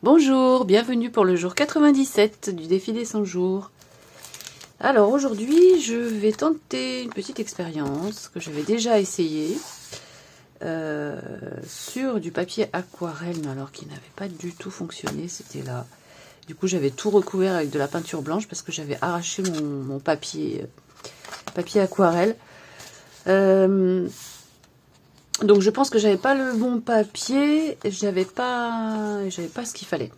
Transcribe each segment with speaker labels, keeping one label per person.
Speaker 1: Bonjour, bienvenue pour le jour 97 du défi des 100 jours. Alors aujourd'hui, je vais tenter une petite expérience que j'avais déjà essayée sur du papier aquarelle, mais alors qui n'avait pas du tout fonctionné, c'était là. Du coup, j'avais tout recouvert avec de la peinture blanche parce que j'avais arraché mon papier aquarelle. Donc je pense que j'avais pas le bon papier, j'avais pas ce qu'il fallait.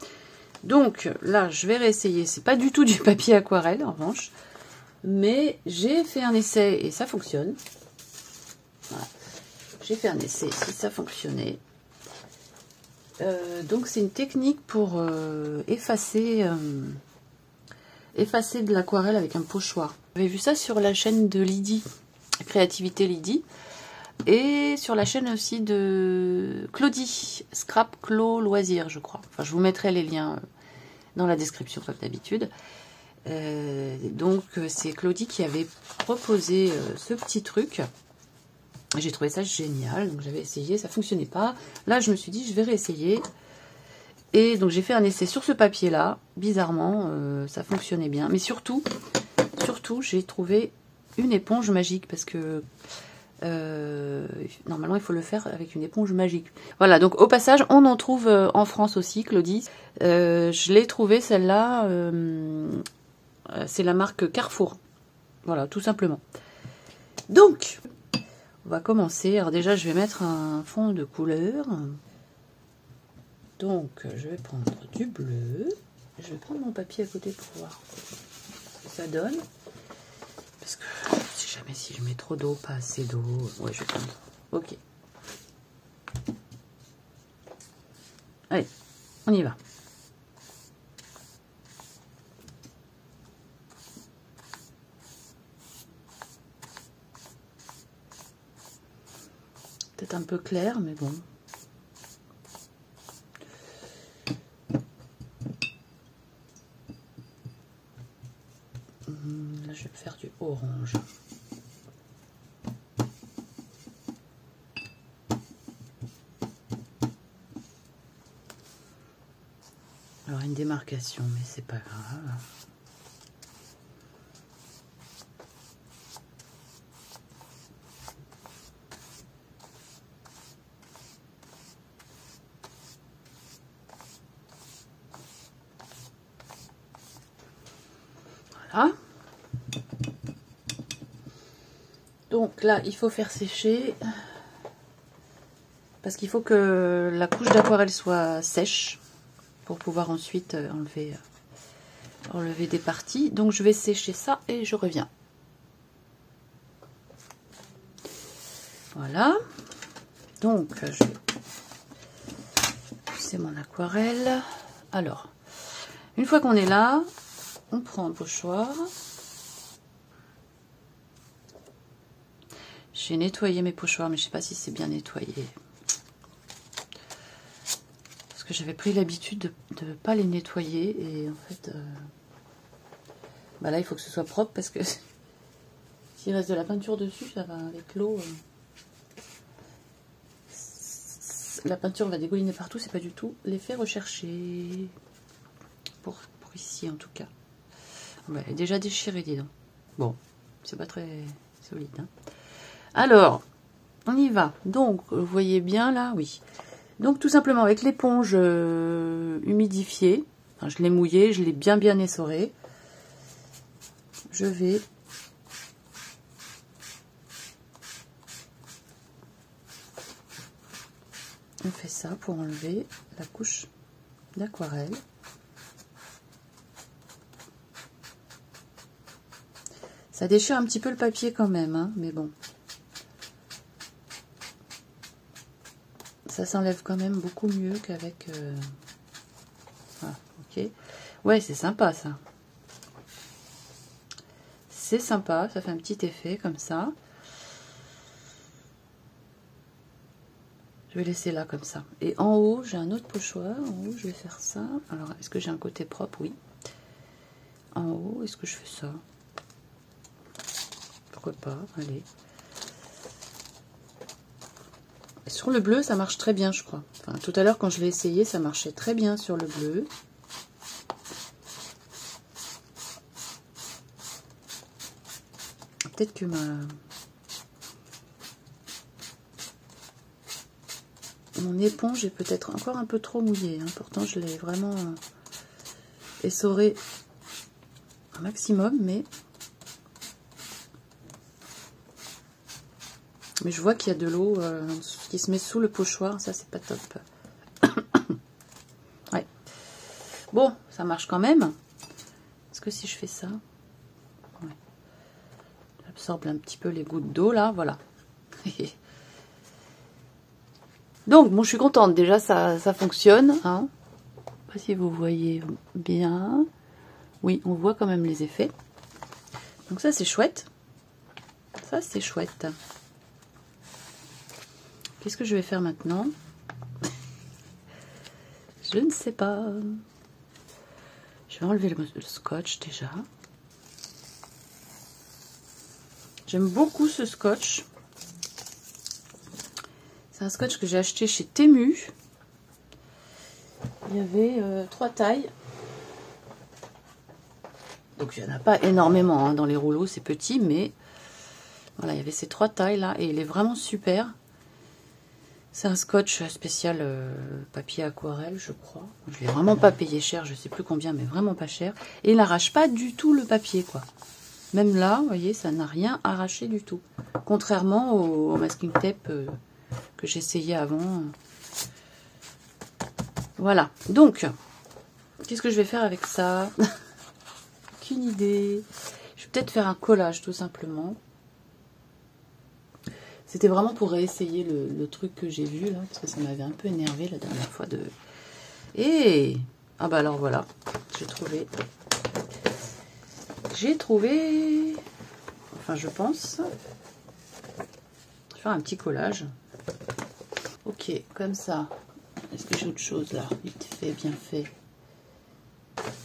Speaker 1: Donc là, je vais réessayer. C'est pas du tout du papier aquarelle en revanche, mais j'ai fait un essai et ça fonctionne. Voilà. J'ai fait un essai si ça fonctionnait. Donc c'est une technique pour effacer de l'aquarelle avec un pochoir. J'avais vu ça sur la chaîne de Lydie, Créativité Lydie. Et sur la chaîne aussi de Claudie, Scrap Clos Loisirs, je crois. Enfin, je vous mettrai les liens dans la description, comme d'habitude. Donc, c'est Claudie qui avait proposé ce petit truc. J'ai trouvé ça génial. Donc, j'avais essayé, ça ne fonctionnait pas. Là, je me suis dit, je vais réessayer. Et donc, j'ai fait un essai sur ce papier-là. Bizarrement, ça fonctionnait bien. Mais surtout, j'ai trouvé une éponge magique parce que... normalement il faut le faire avec une éponge magique. Voilà, donc au passage on en trouve en France aussi, Claudie. Je l'ai trouvée celle-là, c'est la marque Carrefour. Voilà, tout simplement. Donc on va commencer. Alors déjà je vais mettre un fond de couleur. Donc je vais prendre du bleu. Je vais prendre mon papier à côté pour voir ce que ça donne. Parce que jamais si je mets trop d'eau, pas assez d'eau. Ouais, je vais prendre. Ok. Allez, on y va. Peut-être un peu clair, mais bon. Là, je vais faire du orange. Alors une démarcation, mais c'est pas grave. Voilà. Donc là, il faut faire sécher parce qu'il faut que la couche d'aquarelle soit sèche pour pouvoir ensuite enlever des parties. Donc je vais sécher ça et je reviens. Voilà. Donc je vais pousser mon aquarelle. Alors, une fois qu'on est là, on prend un pochoir. J'ai nettoyé mes pochoirs, mais je ne sais pas si c'est bien nettoyé. Parce que j'avais pris l'habitude de ne pas les nettoyer. Et en fait, bah là, il faut que ce soit propre parce que s'il reste de la peinture dessus, ça va avec l'eau. La peinture va dégouliner partout, c'est pas du tout l'effet recherché. Pour ici, en tout cas. Bah, elle est déjà déchirée, dis donc. Bon, c'est pas très solide. Hein. Alors, on y va. Donc, vous voyez bien là, oui. Donc, tout simplement avec l'éponge humidifiée, enfin, je l'ai mouillée, je l'ai bien essorée. Je vais on fait ça pour enlever la couche d'aquarelle. Ça déchire un petit peu le papier quand même, hein, mais bon. Ça s'enlève quand même beaucoup mieux qu'avec... Voilà, ok. Ouais, c'est sympa ça. C'est sympa, ça fait un petit effet comme ça. Je vais laisser là comme ça. Et en haut, j'ai un autre pochoir. En haut, je vais faire ça. Alors, est-ce que j'ai un côté propre? Oui. En haut, est-ce que je fais ça? Pourquoi pas? Allez. Sur le bleu, ça marche très bien, je crois. Enfin, tout à l'heure, quand je l'ai essayé, ça marchait très bien sur le bleu. Peut-être que mon éponge est peut-être encore un peu trop mouillée. Hein. Pourtant, je l'ai vraiment essoré un maximum, mais je vois qu'il y a de l'eau qui se met sous le pochoir. Ça, c'est pas top. Ouais. Bon, ça marche quand même. Est-ce que si je fais ça... Absorbe un petit peu les gouttes d'eau là, voilà. Donc bon, je suis contente, déjà ça fonctionne, hein. Je sais pas si vous voyez bien. Oui, on voit quand même les effets. Donc ça c'est chouette. Ça c'est chouette. Qu'est-ce que je vais faire maintenant? Je ne sais pas. Je vais enlever le scotch déjà. J'aime beaucoup ce scotch. C'est un scotch que j'ai acheté chez Temu. Il y avait 3 tailles. Donc il n'y en a pas énormément hein, dans les rouleaux, c'est petit, mais voilà, il y avait ces 3 tailles là et il est vraiment super. C'est un scotch spécial papier aquarelle, je crois. Je l'ai vraiment pas payé cher, je sais plus combien, mais vraiment pas cher. Et il n'arrache pas du tout le papier, quoi. Même là, vous voyez, ça n'a rien arraché du tout. Contrairement au masking tape que j'essayais avant. Voilà. Donc, qu'est-ce que je vais faire avec ça? Aucune idée. Je vais peut-être faire un collage, tout simplement. C'était vraiment pour réessayer le truc que j'ai vu, là. Parce que ça m'avait un peu énervé la dernière fois de... Et... Ah bah alors voilà. J'ai trouvé... Enfin, je pense. Je vais faire un petit collage. Ok, comme ça. Est-ce que j'ai autre chose là? Vite fait, bien fait.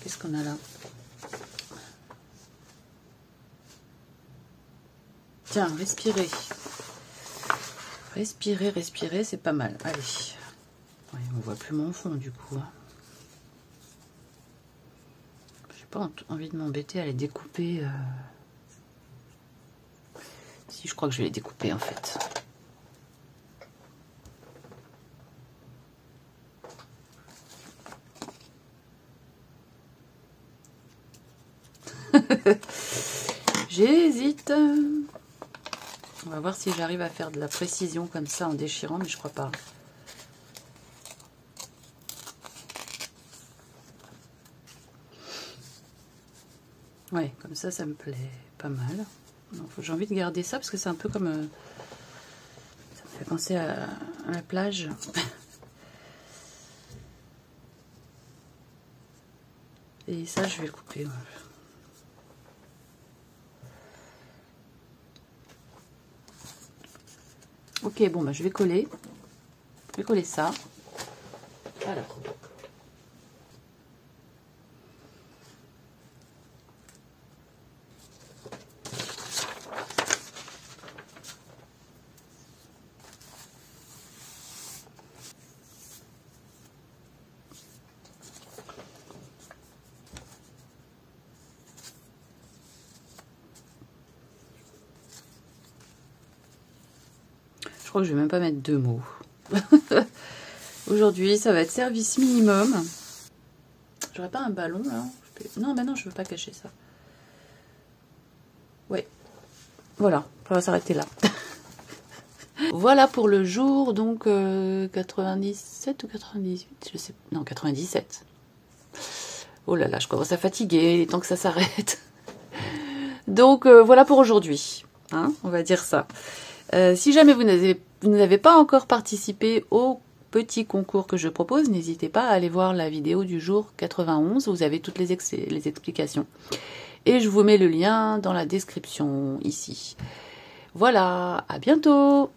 Speaker 1: Qu'est-ce qu'on a là? Tiens, respirez. Respirez, respirez, c'est pas mal. Allez. Ouais, on voit plus mon fond du coup. J'ai pas envie de m'embêter à les découper. Si, je crois que je vais les découper en fait. J'hésite. On va voir si j'arrive à faire de la précision comme ça en déchirant, mais je crois pas. Ouais, comme ça, ça me plaît pas mal. J'ai envie de garder ça parce que c'est un peu comme... ça me fait penser à la plage. Et ça, je vais le couper. Ouais. Ok, bon, bah, je vais coller. Je vais coller ça. Alors. Je crois que je vais même pas mettre 2 mots. Aujourd'hui, ça va être service minimum. J'aurais pas un ballon là? Non, mais non, je veux pas cacher ça. Ouais. Voilà, on va s'arrêter là. Voilà pour le jour, donc 97 ou 98, je sais. Non, 97. Oh là là, je commence à fatiguer, il est temps que ça s'arrête. Donc voilà pour aujourd'hui, hein, on va dire ça. Si jamais vous n'avez pas encore participé au petit concours que je propose, n'hésitez pas à aller voir la vidéo du jour 91, vous avez toutes les explications. Et je vous mets le lien dans la description ici. Voilà, à bientôt!